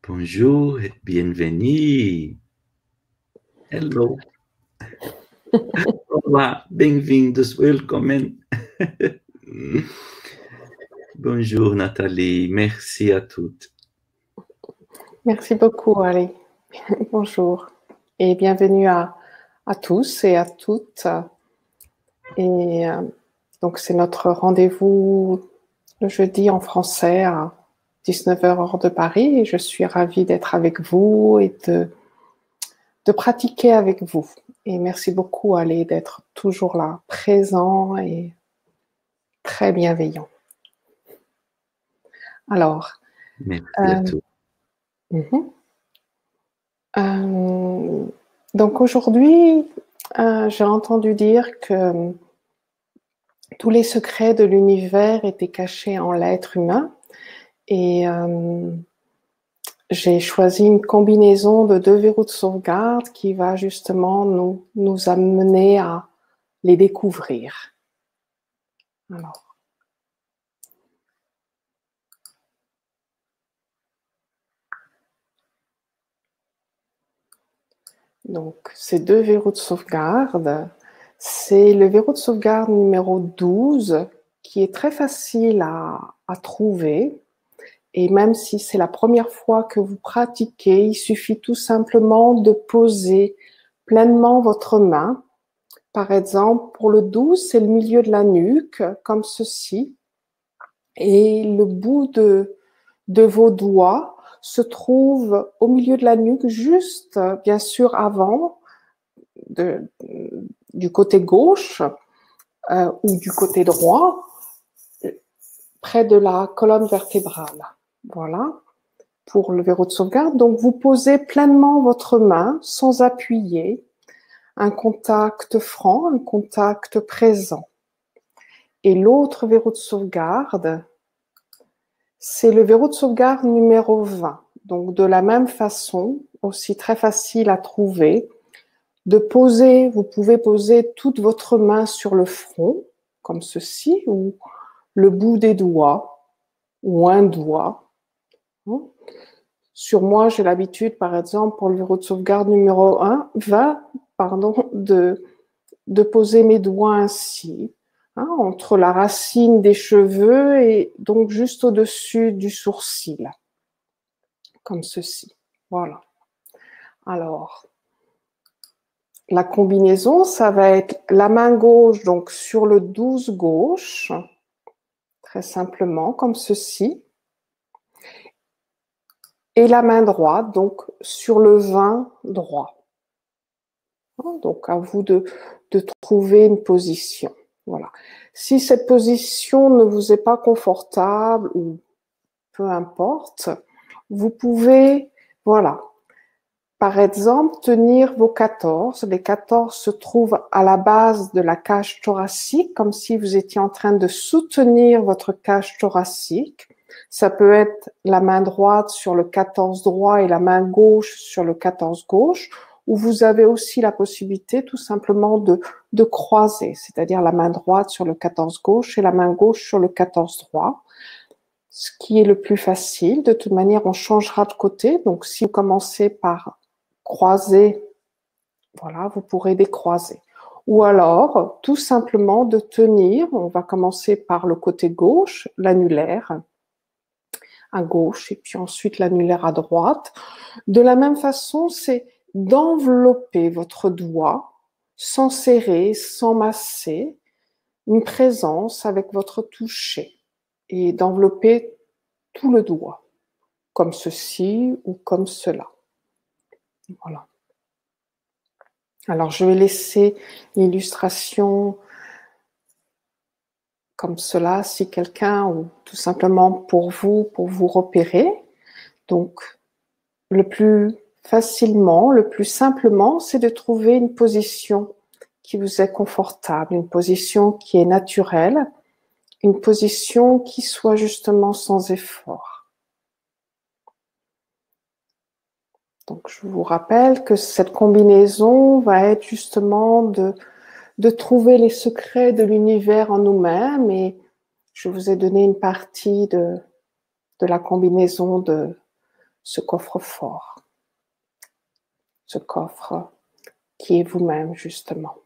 Bonjour et bienvenue. Hello. Olá, bem-vindos, welcome. Bonjour Nathalie, merci à toutes. Merci beaucoup, Ali. Bonjour et bienvenue à tous et à toutes. Et donc, c'est notre rendez-vous le jeudi en français à 19h heure de Paris. Et je suis ravie d'être avec vous et de pratiquer avec vous. Et merci beaucoup, Ali, d'être toujours là, présent et très bienveillant. Alors, merci à tous. Donc aujourd'hui, j'ai entendu dire que tous les secrets de l'univers étaient cachés en l'être humain et j'ai choisi une combinaison de 2 verrous de sauvegarde qui va justement nous amener à les découvrir. Alors. Donc, ces 2 verrous de sauvegarde, c'est le verrou de sauvegarde numéro 12 qui est très facile à trouver. Et même si c'est la première fois que vous pratiquez, il suffit tout simplement de poser pleinement votre main. Par exemple, pour le 12, c'est le milieu de la nuque, comme ceci. Et le bout de vos doigts se trouve au milieu de la nuque, juste, bien sûr, avant, du côté gauche ou du côté droit, près de la colonne vertébrale. Voilà, pour le verrou de sauvegarde. Donc, vous posez pleinement votre main sans appuyer, un contact franc, un contact présent. Et l'autre verrou de sauvegarde, c'est le verrou de sauvegarde numéro 20. Donc, de la même façon, aussi très facile à trouver, de poser, vous pouvez poser toute votre main sur le front, comme ceci, ou le bout des doigts, ou un doigt. Sur moi, j'ai l'habitude, par exemple, pour le verrou de sauvegarde numéro 20, de poser mes doigts ainsi, entre la racine des cheveux et donc juste au-dessus du sourcil, comme ceci. Voilà. Alors, la combinaison, ça va être la main gauche, donc sur le 12 gauche, très simplement, comme ceci. Et la main droite, donc sur le 20 droit. Donc, à vous de trouver une position. Voilà. Si cette position ne vous est pas confortable ou peu importe, vous pouvez, voilà, par exemple, tenir vos 14. Les 14 se trouvent à la base de la cage thoracique, comme si vous étiez en train de soutenir votre cage thoracique. Ça peut être la main droite sur le 14 droit et la main gauche sur le 14 gauche, ou vous avez aussi la possibilité tout simplement de croiser, c'est-à-dire la main droite sur le 14 gauche et la main gauche sur le 14 droit. Ce qui est le plus facile. De toute manière, on changera de côté. Donc, si vous commencez par croiser, voilà, vous pourrez décroiser. Ou alors, tout simplement de tenir, on va commencer par le côté gauche, l'annulaire à gauche et puis ensuite l'annulaire à droite. De la même façon, c'est d'envelopper votre doigt sans serrer, sans masser, une présence avec votre toucher et d'envelopper tout le doigt, comme ceci ou comme cela. Voilà. Alors, je vais laisser l'illustration comme cela, si quelqu'un, ou tout simplement pour vous repérer. Donc, le plus facilement, le plus simplement, c'est de trouver une position qui vous est confortable, une position qui est naturelle, une position qui soit justement sans effort. Donc, je vous rappelle que cette combinaison va être justement de trouver les secrets de l'univers en nous-mêmes, et je vous ai donné une partie de la combinaison de ce coffre-fort, ce coffre qui est vous-même justement.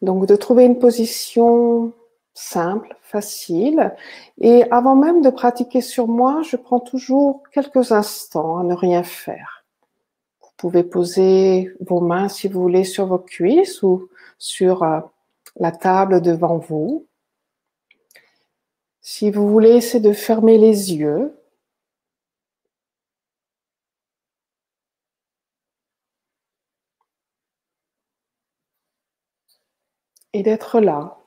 Donc de trouver une position simple, facile, et avant même de pratiquer sur moi, je prends toujours quelques instants à ne rien faire. Vous pouvez poser vos mains si vous voulez sur vos cuisses ou sur la table devant vous. Si vous voulez, essayez de fermer les yeux. Et d'être là,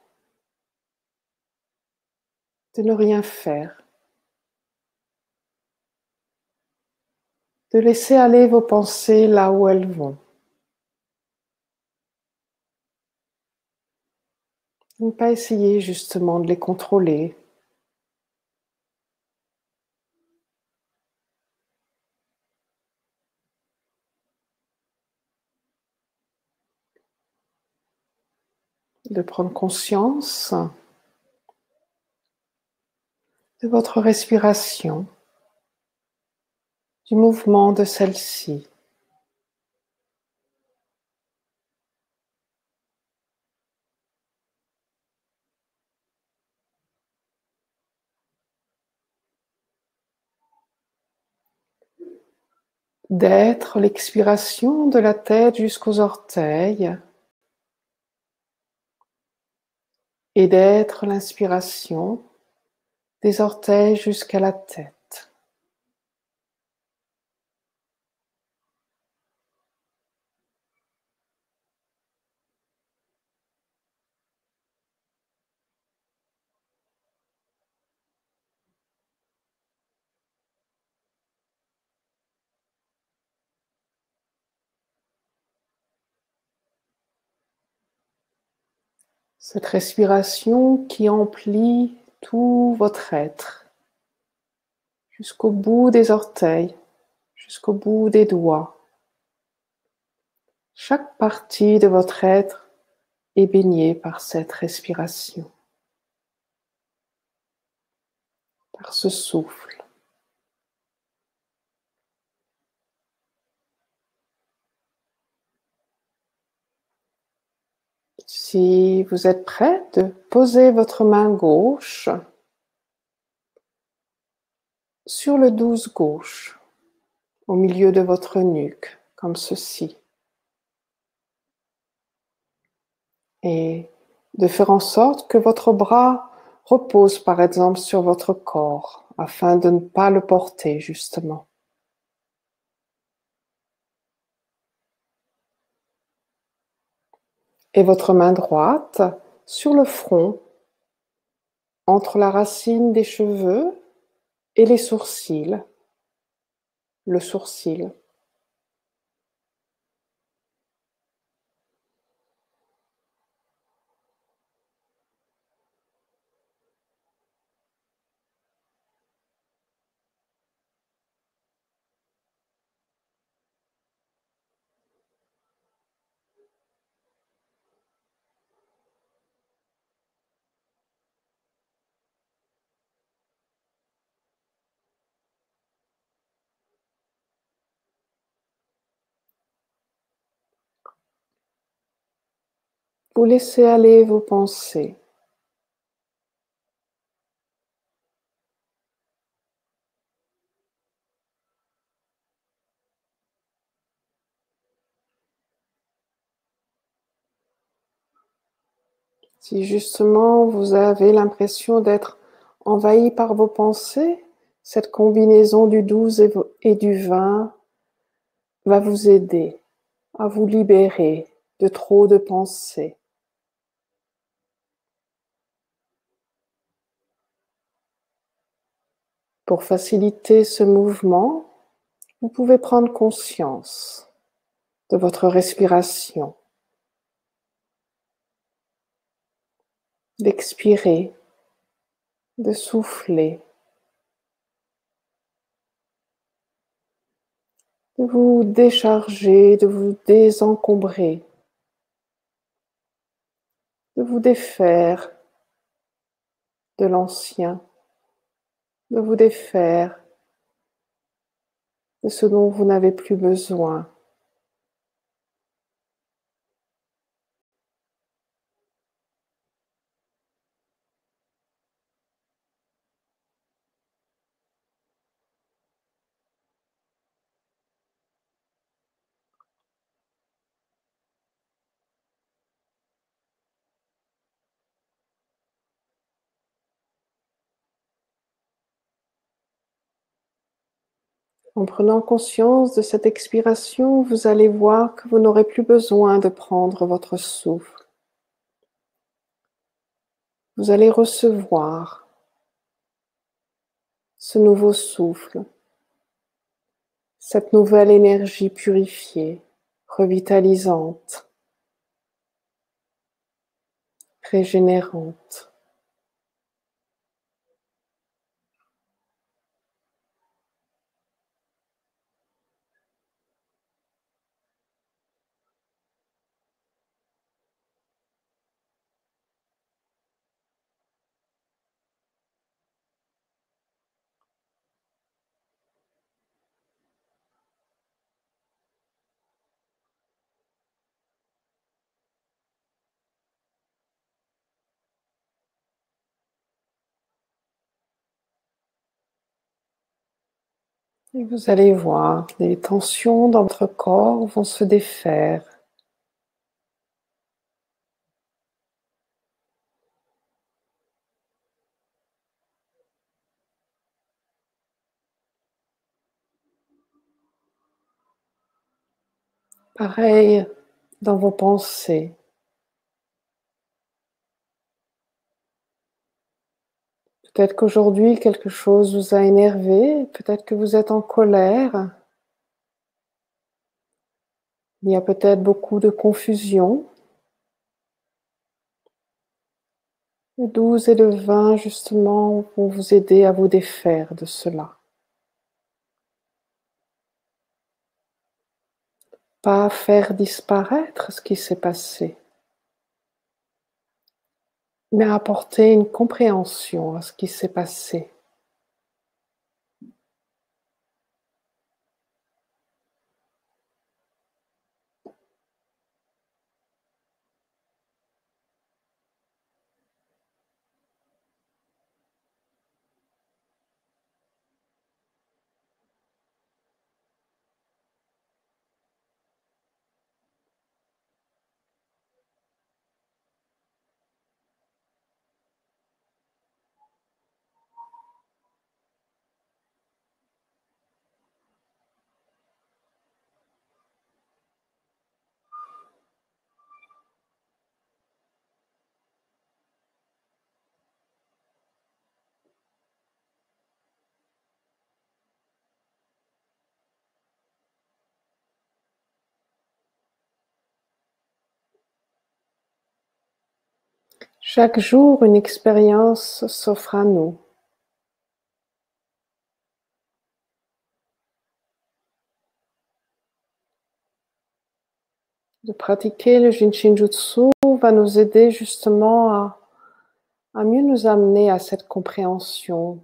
de ne rien faire, de laisser aller vos pensées là où elles vont. Ne pas essayer justement de les contrôler. De prendre conscience de votre respiration, du mouvement de celle-ci. D'être l'expiration de la tête jusqu'aux orteils et d'être l'inspiration des orteils jusqu'à la tête. Cette respiration qui emplit tout votre être, jusqu'au bout des orteils, jusqu'au bout des doigts. Chaque partie de votre être est baignée par cette respiration, par ce souffle. Si vous êtes prêt, de poser votre main gauche sur le douce gauche, au milieu de votre nuque, comme ceci. Et de faire en sorte que votre bras repose par exemple sur votre corps, afin de ne pas le porter justement. Et votre main droite sur le front, entre la racine des cheveux et les sourcils, le sourcil. Vous laissez aller vos pensées. Si justement vous avez l'impression d'être envahi par vos pensées, cette combinaison du doux et du vin va vous aider à vous libérer de trop de pensées. Pour faciliter ce mouvement, vous pouvez prendre conscience de votre respiration, d'expirer, de souffler, de vous décharger, de vous désencombrer, de vous défaire de l'ancien, de vous défaire de ce dont vous n'avez plus besoin. En prenant conscience de cette expiration, vous allez voir que vous n'aurez plus besoin de prendre votre souffle. Vous allez recevoir ce nouveau souffle, cette nouvelle énergie purifiée, revitalisante, régénérante. Et vous allez voir, les tensions dans votre corps vont se défaire. Pareil dans vos pensées. Peut-être qu'aujourd'hui, quelque chose vous a énervé, peut-être que vous êtes en colère. Il y a peut-être beaucoup de confusion. Le 12 et le 20, justement, vont vous aider à vous défaire de cela. Pas faire disparaître ce qui s'est passé, mais apporter une compréhension à ce qui s'est passé. Chaque jour, une expérience s'offre à nous. De pratiquer le Jinshinjutsu va nous aider justement à mieux nous amener à cette compréhension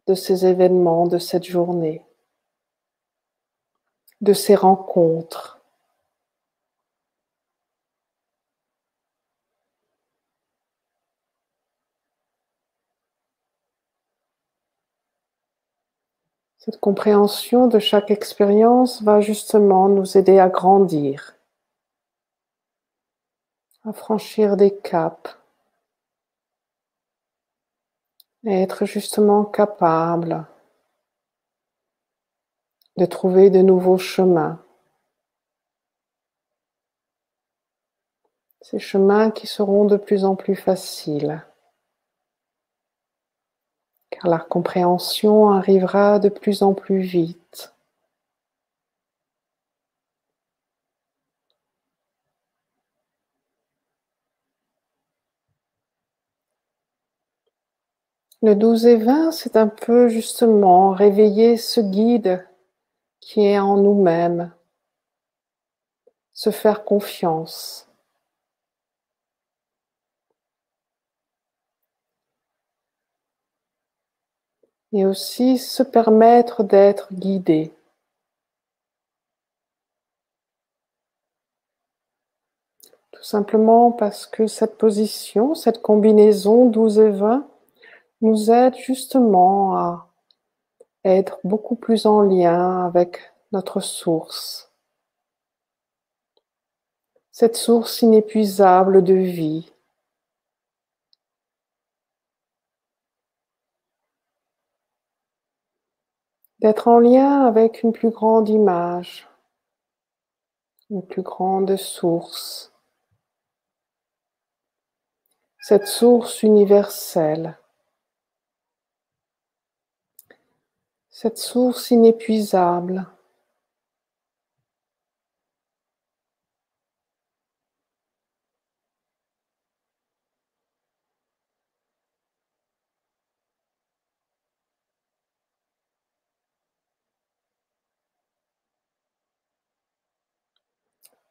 de ces événements, de cette journée, de ces rencontres. Cette compréhension de chaque expérience va justement nous aider à grandir, à franchir des caps, et être justement capable de trouver de nouveaux chemins. Ces chemins qui seront de plus en plus faciles, car la compréhension arrivera de plus en plus vite. Le 12 et 20, c'est un peu justement réveiller ce guide qui est en nous-mêmes, se faire confiance. et aussi se permettre d'être guidé. Tout simplement parce que cette position, cette combinaison 12 et 20 nous aide justement à être beaucoup plus en lien avec notre source. Cette source inépuisable de vie. D'être en lien avec une plus grande image, une plus grande source. Cette source universelle. Cette source inépuisable.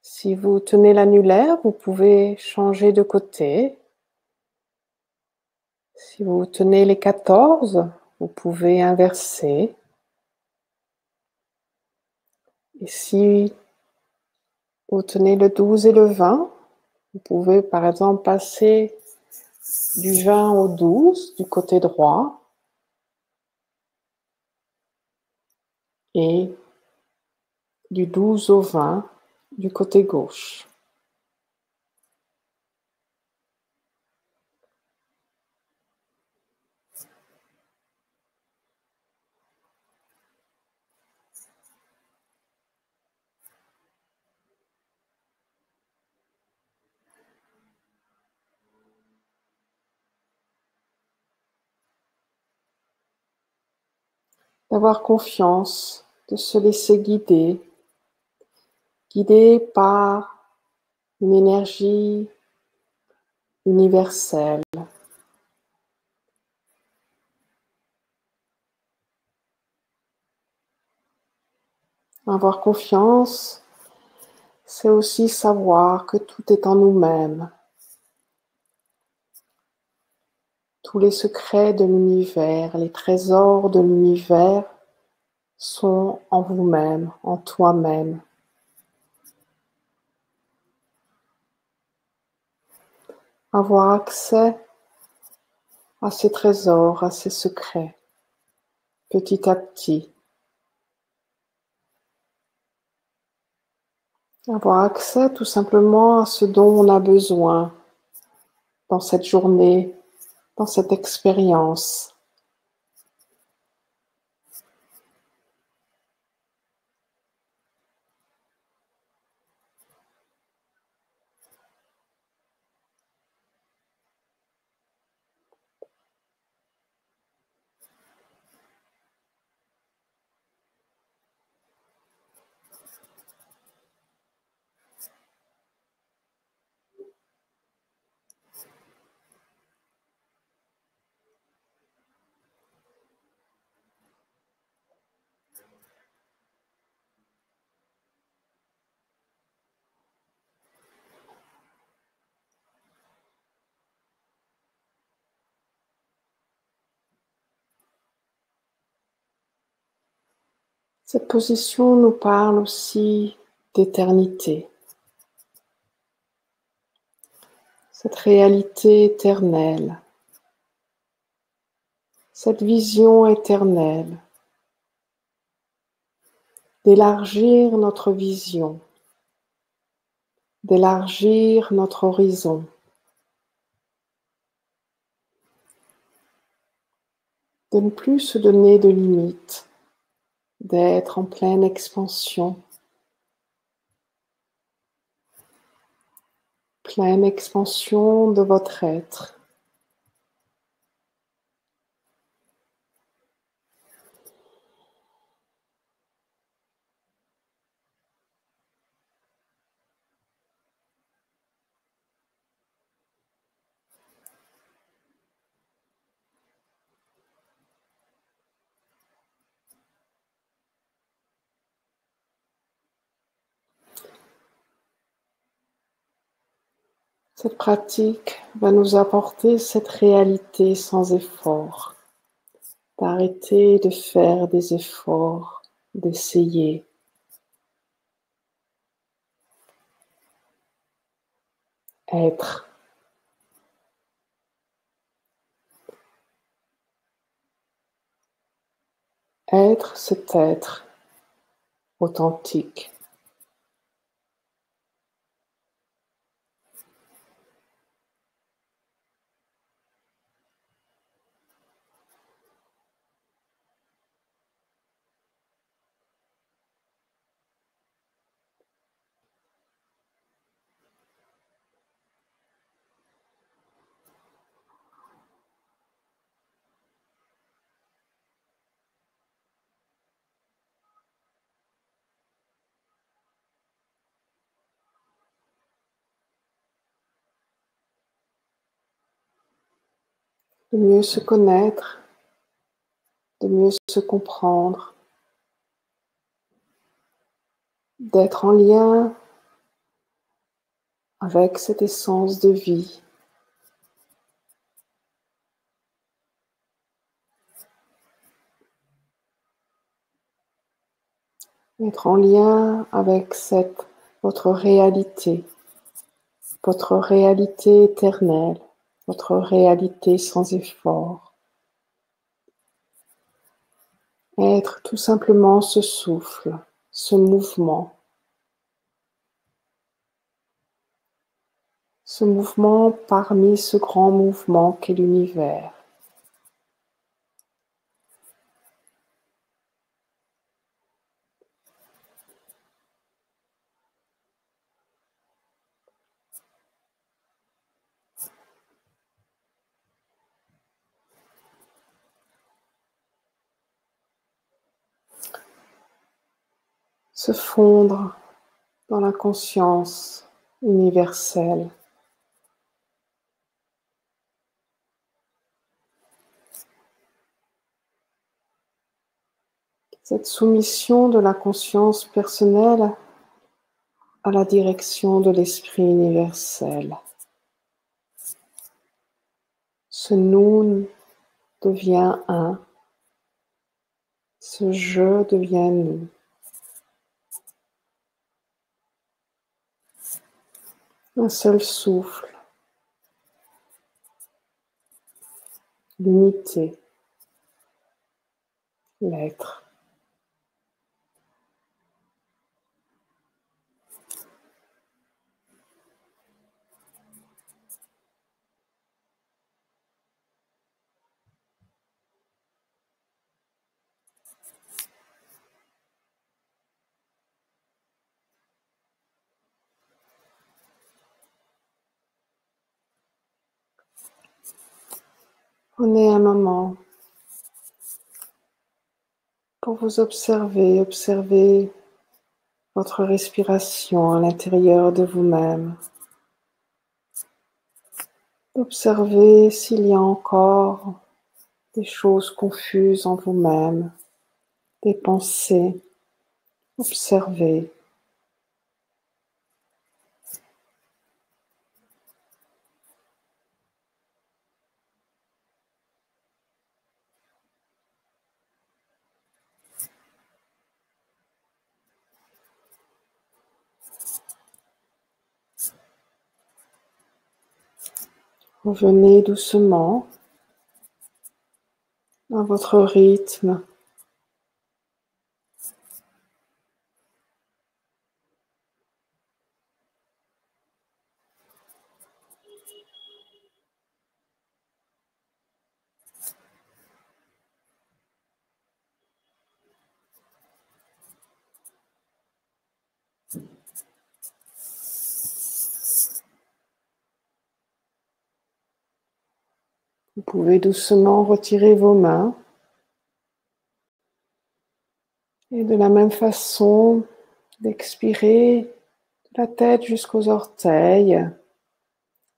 Si vous tenez l'annulaire, vous pouvez changer de côté. Si vous tenez les 14, vous pouvez inverser. Et si vous tenez le 12 et le 20, vous pouvez par exemple passer du 20 au 12 du côté droit et du 12 au 20 du côté gauche. D'avoir confiance, de se laisser guider, guidé par une énergie universelle. Avoir confiance, c'est aussi savoir que tout est en nous-mêmes. Tous les secrets de l'univers, les trésors de l'univers sont en vous-même, en toi-même. Avoir accès à ces trésors, à ces secrets, petit à petit. Avoir accès tout simplement à ce dont on a besoin dans cette journée, dans cette expérience. Cette position nous parle aussi d'éternité. Cette réalité éternelle. Cette vision éternelle. D'élargir notre vision. D'élargir notre horizon. De ne plus se donner de limites. D'être en pleine expansion. Pleine expansion de votre être. Cette pratique va nous apporter cette réalité sans effort, d'arrêter de faire des efforts, d'essayer. Être. Être, c'est être authentique. De mieux se connaître, de mieux se comprendre, d'être en lien avec cette essence de vie. Être en lien avec votre réalité éternelle, votre réalité sans effort. Être tout simplement ce souffle, ce mouvement parmi ce grand mouvement qu'est l'univers. Se fondre dans la conscience universelle. Cette soumission de la conscience personnelle à la direction de l'esprit universel. Ce nous devient un, ce je devient nous. Un seul souffle, l'unité, l'être. Prenez un moment pour vous observer, observer votre respiration à l'intérieur de vous-même. Observez s'il y a encore des choses confuses en vous-même, des pensées. Observez. Revenez doucement à votre rythme. Vous pouvez doucement retirer vos mains et de la même façon d'expirer de la tête jusqu'aux orteils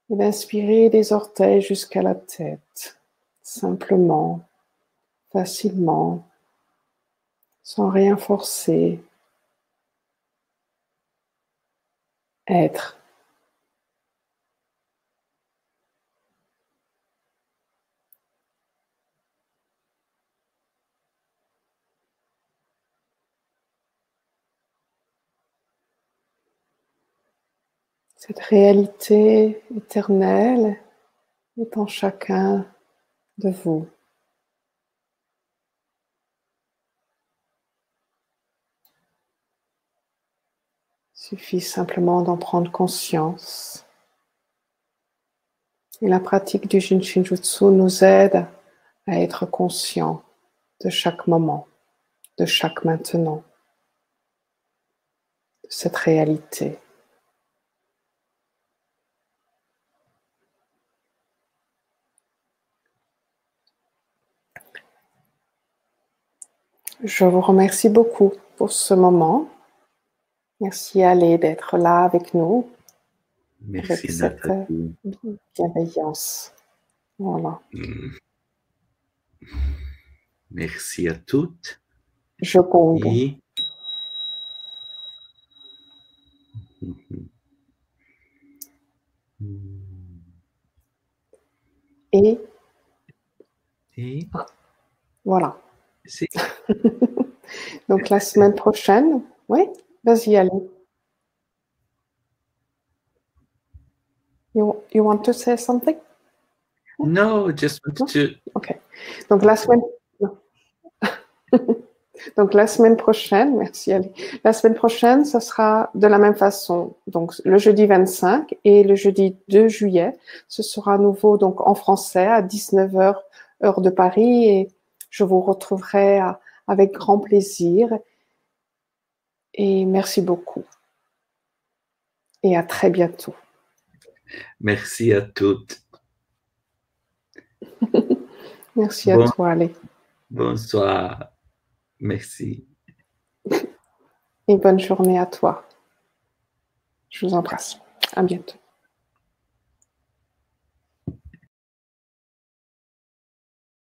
et d'inspirer des orteils jusqu'à la tête, simplement, facilement, sans rien forcer. Être. Cette réalité éternelle est en chacun de vous. Il suffit simplement d'en prendre conscience. Et la pratique du Jinshinjutsu nous aide à être conscients de chaque moment, de chaque maintenant, de cette réalité. Je vous remercie beaucoup pour ce moment. Merci Ale d'être là avec nous, Merci avec cette Nathalie. bienveillance. Voilà. Merci à toutes. Je compte. Et voilà. Donc la semaine prochaine, oui, vas-y Ali. You want to say something? No, just want to. Okay. Donc la semaine. Donc la semaine prochaine, merci Ali. La semaine prochaine, ce sera de la même façon. Donc le jeudi 25 et le jeudi 2 juillet, ce sera à nouveau donc en français à 19h heure de Paris et je vous retrouverai avec grand plaisir. Et merci beaucoup. Et à très bientôt. Merci à toutes. Merci à toi, allez. Bonsoir. Merci. Et bonne journée à toi. Je vous embrasse. À bientôt.